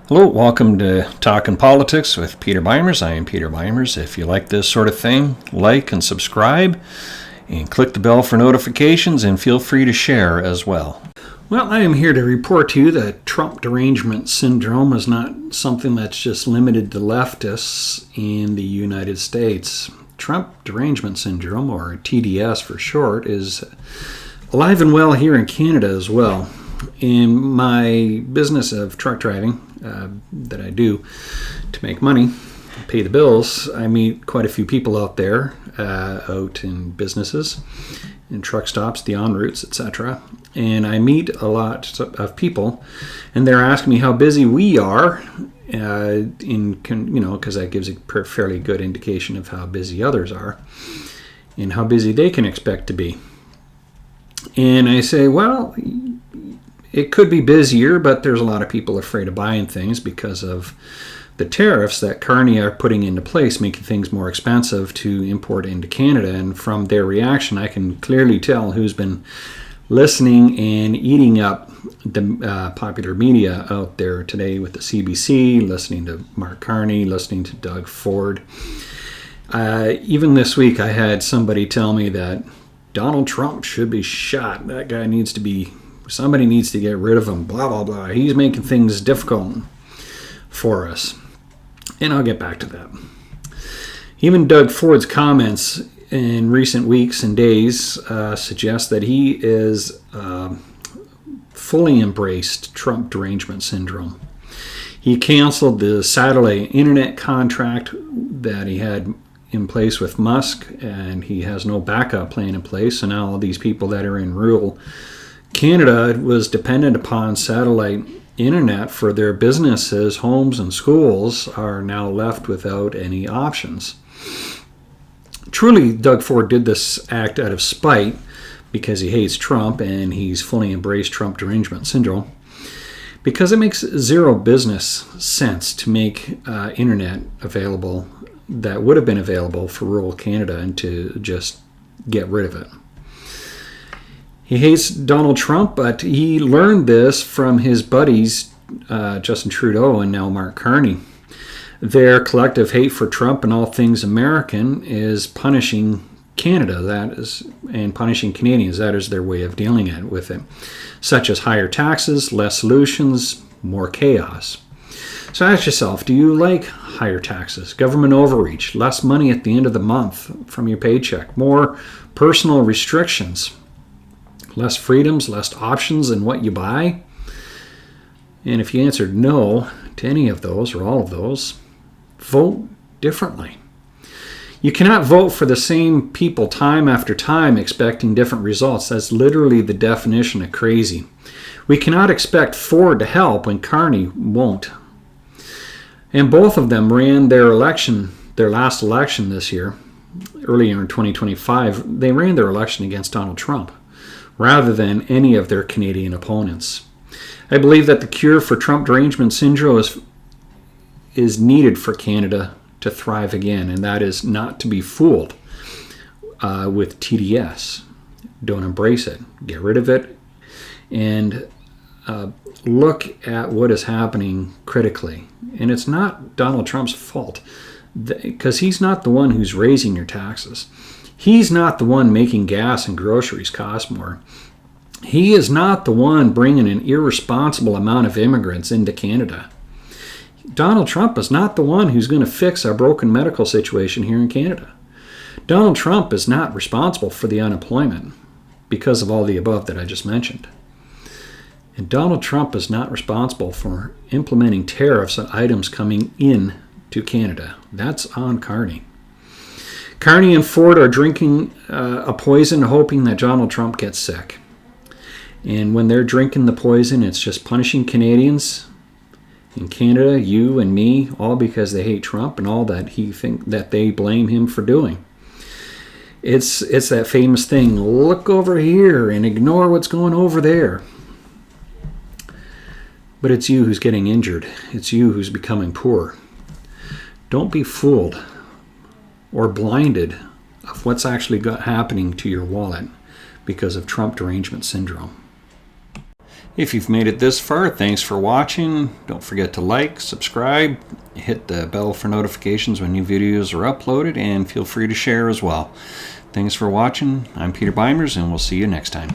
Hello, welcome to Talking Politics with Peter Beimers. I am Peter Beimers. If you like this sort of thing, like and subscribe, and click the bell for notifications, and feel free to share as well. Well, I am here to report to you that Trump Derangement Syndrome is not something that's just limited to leftists in the United States. Trump Derangement Syndrome, or TDS for short, is alive and well here in Canada as well. In my business of truck driving that I do to make money, pay the bills, I meet quite a few people out there, out in businesses, in truck stops, the en routes, etc. And I meet a lot of people, and they're asking me how busy we are, because that gives a fairly good indication of how busy others are, and how busy they can expect to be. And I say, well, it could be busier, but there's a lot of people afraid of buying things because of the tariffs that Carney are putting into place, making things more expensive to import into Canada. And from their reaction, I can clearly tell who's been listening and eating up the popular media out there today with the CBC, listening to Mark Carney, listening to Doug Ford. Even this week, I had somebody tell me that Donald Trump should be shot. That guy somebody needs to get rid of him, blah, blah, blah. He's making things difficult for us. And I'll get back to that. Even Doug Ford's comments in recent weeks and days suggest that he is fully embraced Trump Derangement Syndrome. He canceled the satellite internet contract that he had in place with Musk, and he has no backup plan in place. So now all these people that are in rural Canada was dependent upon satellite internet for their businesses, homes, and schools are now left without any options. Truly, Doug Ford did this act out of spite because he hates Trump and he's fully embraced Trump Derangement Syndrome, because it makes zero business sense to make internet available that would have been available for rural Canada and to just get rid of it. He hates Donald Trump, but he learned this from his buddies, Justin Trudeau and now Mark Carney. Their collective hate for Trump and all things American is punishing Canada, and punishing Canadians. That is their way of dealing with it, such as higher taxes, less solutions, more chaos. So ask yourself, do you like higher taxes, government overreach, less money at the end of the month from your paycheck, more personal restrictions, less freedoms, less options in what you buy? And if you answered no to any of those or all of those, vote differently. You cannot vote for the same people time after time expecting different results. That's literally the definition of crazy. We cannot expect Ford to help when Carney won't. And both of them ran their last election this year, earlier in 2025, they ran their election against Donald Trump, rather than any of their Canadian opponents. I believe that the cure for Trump Derangement Syndrome is needed for Canada to thrive again, and that is not to be fooled with TDS. Don't embrace it. Get rid of it, and look at what is happening critically. And it's not Donald Trump's fault, because he's not the one who's raising your taxes. He's not the one making gas and groceries cost more. He is not the one bringing an irresponsible amount of immigrants into Canada. Donald Trump is not the one who's going to fix our broken medical situation here in Canada. Donald Trump is not responsible for the unemployment because of all the above that I just mentioned. And Donald Trump is not responsible for implementing tariffs on items coming in to Canada. That's on Carney. Carney and Ford are drinking a poison, hoping that Donald Trump gets sick. And when they're drinking the poison, it's just punishing Canadians in Canada, you and me, all because they hate Trump and all that they blame him for doing. It's that famous thing, look over here and ignore what's going over there. But it's you who's getting injured. It's you who's becoming poor. Don't be fooled or blinded of what's actually happening to your wallet because of Trump Derangement Syndrome. If you've made it this far, thanks for watching. Don't forget to like, subscribe, hit the bell for notifications when new videos are uploaded, and feel free to share as well. Thanks for watching. I'm Peter Beimers, and we'll see you next time.